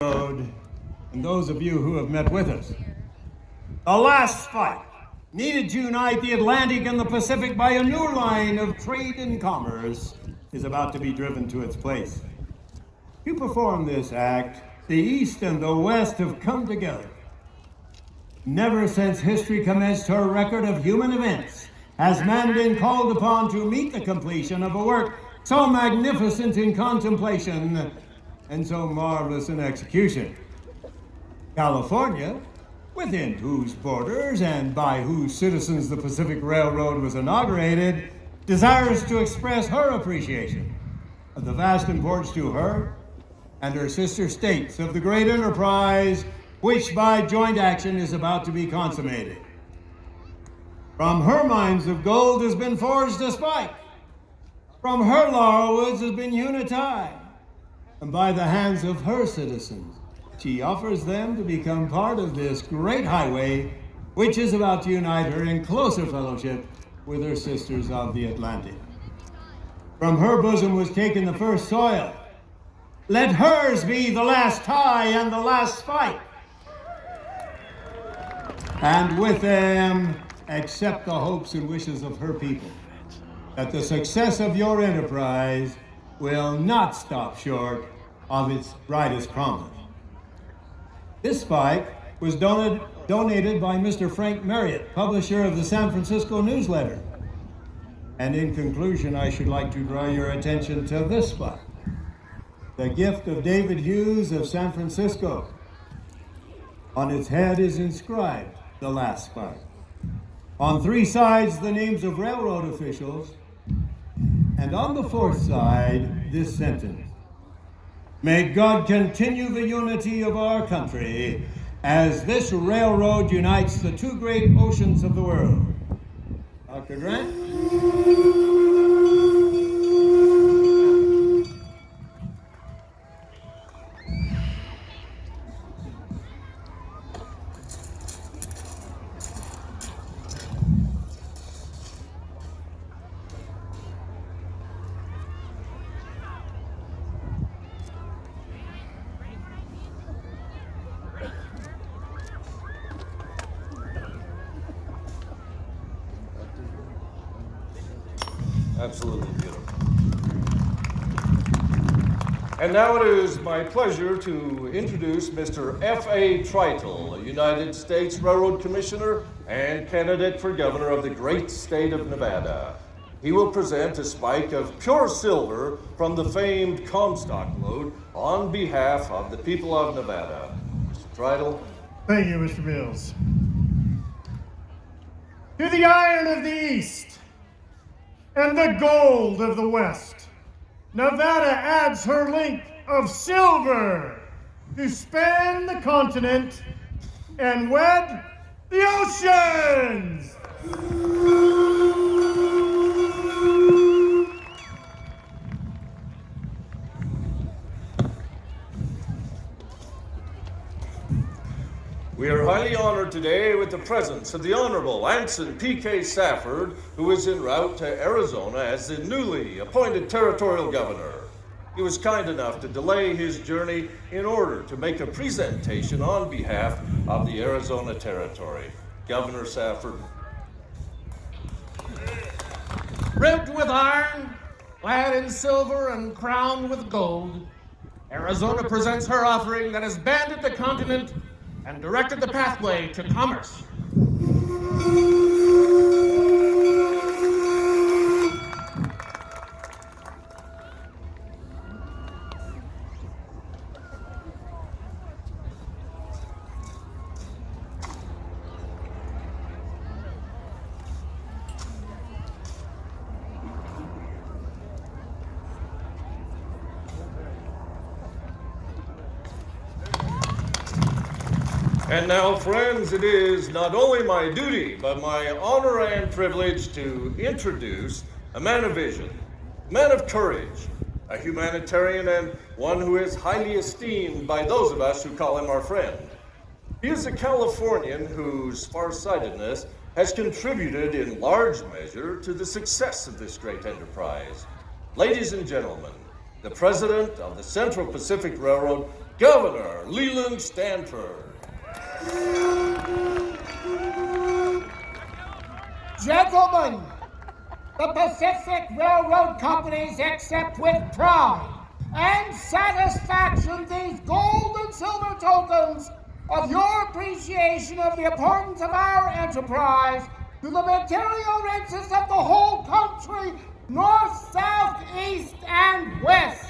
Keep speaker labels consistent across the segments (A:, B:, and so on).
A: Road, and those of you who have met with us. The last fight needed to unite the Atlantic and the Pacific by a new line of trade and commerce is about to be driven to its place. To perform this act, the East and the West have come together. Never since history commenced her record of human events has man been called upon to meet the completion of a work so magnificent in contemplation and so marvelous in execution. California, within whose borders and by whose citizens the Pacific Railroad was inaugurated, desires to express her appreciation of the vast importance to her and her sister states of the great enterprise which by joint action is about to be consummated. From her mines of gold has been forged a spike. From her laurelwoods has been hewn a tie. And by the hands of her citizens, she offers them to become part of this great highway, which is about to unite her in closer fellowship with her sisters of the Atlantic. From her bosom was taken the first soil. Let hers be the last tie and the last spike. And with them, accept the hopes and wishes of her people, that the success of your enterprise will not stop short of its brightest promise. This spike was donated by Mr. Frank Marriott, publisher of the San Francisco Newsletter. And in conclusion, I should like to draw your attention to this spike, the gift of David Hughes of San Francisco. On its head is inscribed the last spike. On three sides, the names of railroad officials, and on the fourth side, this sentence: may God continue the unity of our country as this railroad unites the two great oceans of the world. Dr. Grant?
B: Absolutely beautiful. And now it is my pleasure to introduce Mr. F.A. Tritle, a United States Railroad Commissioner and candidate for governor of the great state of Nevada. He will present a spike of pure silver from the famed Comstock lode on behalf of the people of Nevada. Mr. Tritle.
C: Thank you, Mr. Mills. To the iron of the East and the gold of the West, Nevada adds her link of silver to span the continent and wed the oceans.
B: We are highly honored today with the presence of the Honorable Anson P.K. Safford, who is en route to Arizona as the newly appointed territorial governor. He was kind enough to delay his journey in order to make a presentation on behalf of the Arizona Territory. Governor Safford.
D: Ribbed with iron, clad in silver, and crowned with gold, Arizona presents her offering that has banded the continent and directed the pathway to commerce.
B: And now, friends, it is not only my duty, but my honor and privilege to introduce a man of vision, a man of courage, a humanitarian, and one who is highly esteemed by those of us who call him our friend. He is a Californian whose farsightedness has contributed in large measure to the success of this great enterprise. Ladies and gentlemen, the President of the Central Pacific Railroad, Governor Leland Stanford.
E: Gentlemen, the Pacific Railroad companies accept with pride and satisfaction these gold and silver tokens of your appreciation of the importance of our enterprise to the material interests of the whole country, north, south, east, and west.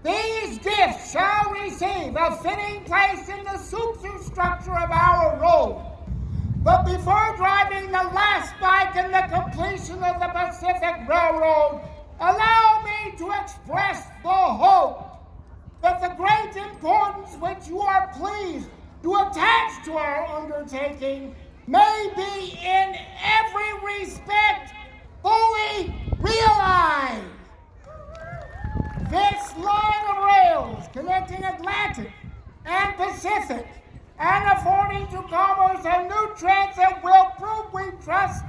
E: These gifts shall receive a fitting place in the superstructure of our road. But before driving the last spike in the completion of the Pacific Railroad, allow me to express the hope that the great importance which you are pleased to attach to our undertaking may be in every respect fully realized. This line of rails connecting Atlantic and Pacific and affording to commerce a new transit will prove, we trust,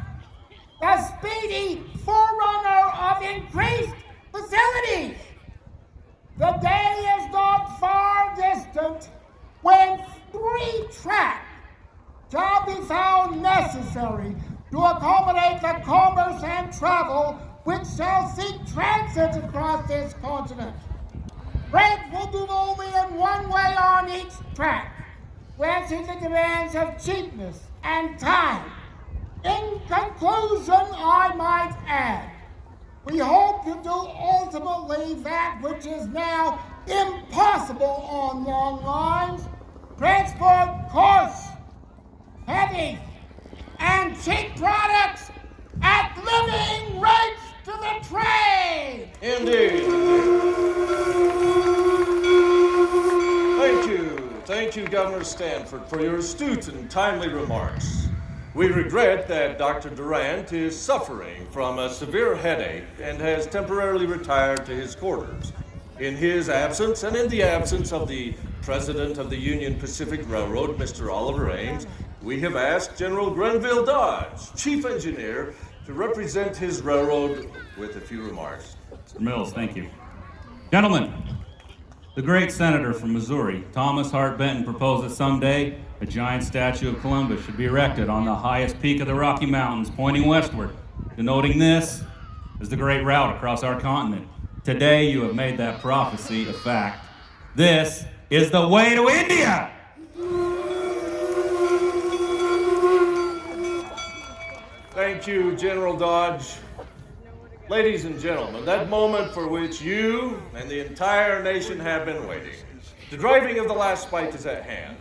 E: the speedy forerunner of increased facilities. The day is not far distant when 3 tracks shall be found necessary to accommodate the commerce and travel which shall seek transit across this continent. Freight will move only in one way on each track, to answer the demands of cheapness and time. In conclusion, I might add, we hope to do ultimately that which is now impossible on long lines: transport coarse, heavy, and cheap products at living rates to the trade.
B: Indeed. Thank you, Governor Stanford, for your astute and timely remarks. We regret that Dr. Durant is suffering from a severe headache and has temporarily retired to his quarters. In his absence, and in the absence of the President of the Union Pacific Railroad, Mr. Oliver Ames, we have asked General Grenville Dodge, Chief Engineer, to represent his railroad with a few remarks.
F: Mr. Mills, thank you. Gentlemen, the great senator from Missouri, Thomas Hart Benton, proposed that someday a giant statue of Columbus should be erected on the highest peak of the Rocky Mountains, pointing westward, denoting this as the great route across our continent. Today, you have made that prophecy a fact. This is the way to India!
B: Thank you, General Dodge. Ladies and gentlemen, that moment for which you and the entire nation have been waiting. The driving of the last spike is at hand.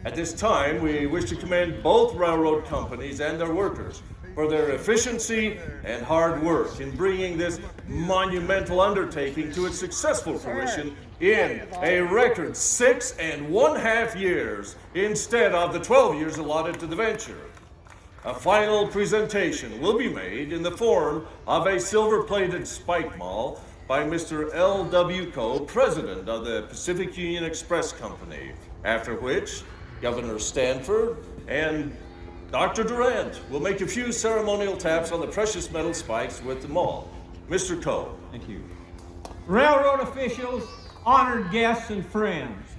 B: At this time, we wish to commend both railroad companies and their workers for their efficiency and hard work in bringing this monumental undertaking to its successful fruition in a record 6.5 years instead of the 12 years allotted to the venture. A final presentation will be made in the form of a silver-plated spike mall by Mr. L.W. Coe, President of the Pacific Union Express Company, after which Governor Stanford and Dr. Durant will make a few ceremonial taps on the precious metal spikes with the mall. Mr. Coe.
A: Thank you. Railroad officials, honored guests, and friends,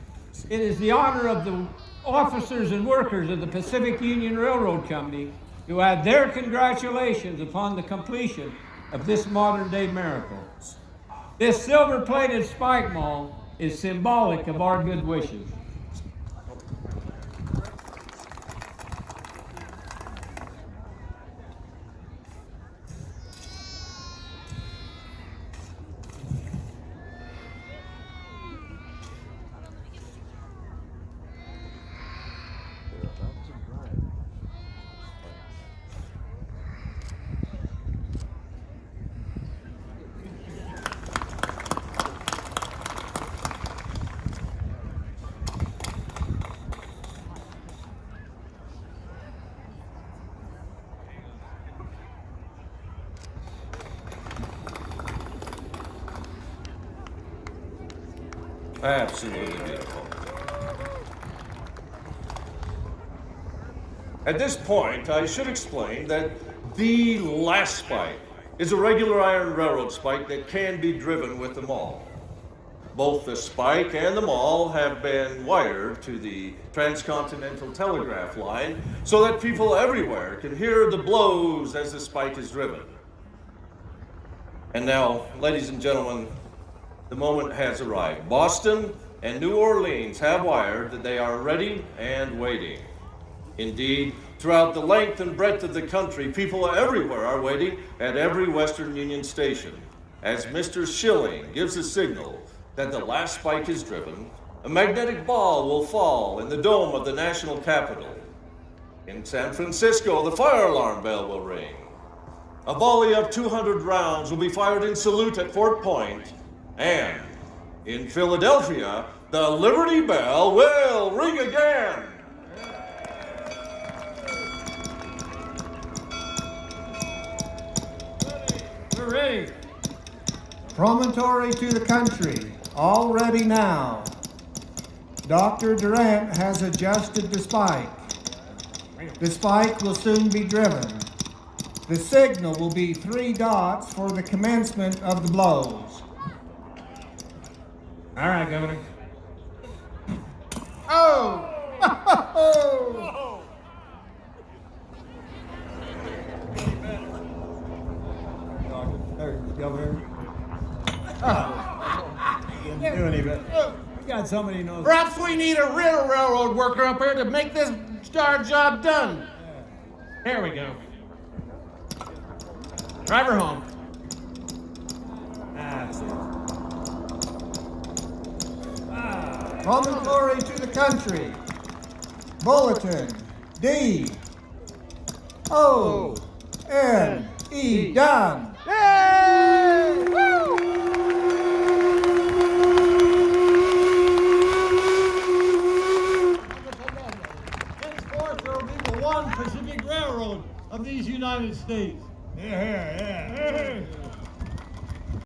A: it is the honor of the officers and workers of the Pacific Union Railroad Company to add their congratulations upon the completion of this modern-day miracle. This silver-plated spike mall is symbolic of our good wishes.
B: Absolutely beautiful. At this point, I should explain that the last spike is a regular iron railroad spike that can be driven with the mall. Both the spike and the maul have been wired to the transcontinental telegraph line so that people everywhere can hear the blows as the spike is driven. And now, ladies and gentlemen, the moment has arrived. Boston and New Orleans have wired that they are ready and waiting. Indeed, throughout the length and breadth of the country, people everywhere are waiting at every Western Union station. As Mr. Schilling gives a signal that the last spike is driven, a magnetic ball will fall in the dome of the national Capitol. In San Francisco, the fire alarm bell will ring. A volley of 200 rounds will be fired in salute at Fort Point, and in Philadelphia, the Liberty Bell will ring again.
C: We're ready. Promontory to the country, all ready now. Dr. Durant has adjusted the spike. The spike will soon be driven. The signal will be 3 dots for the commencement of the blows.
D: All right, Governor.
E: Oh!
A: Governor. Didn't do any better. We got somebody who knows.
D: Perhaps we need a real railroad worker up here to make this star job done. Here we go. Drive her home.
A: That's it.
C: Promontory to the country. Bulletin. D. O. N. E. Done.
G: Henceforth, there will be but one Pacific Railroad of these United States.
A: Yeah.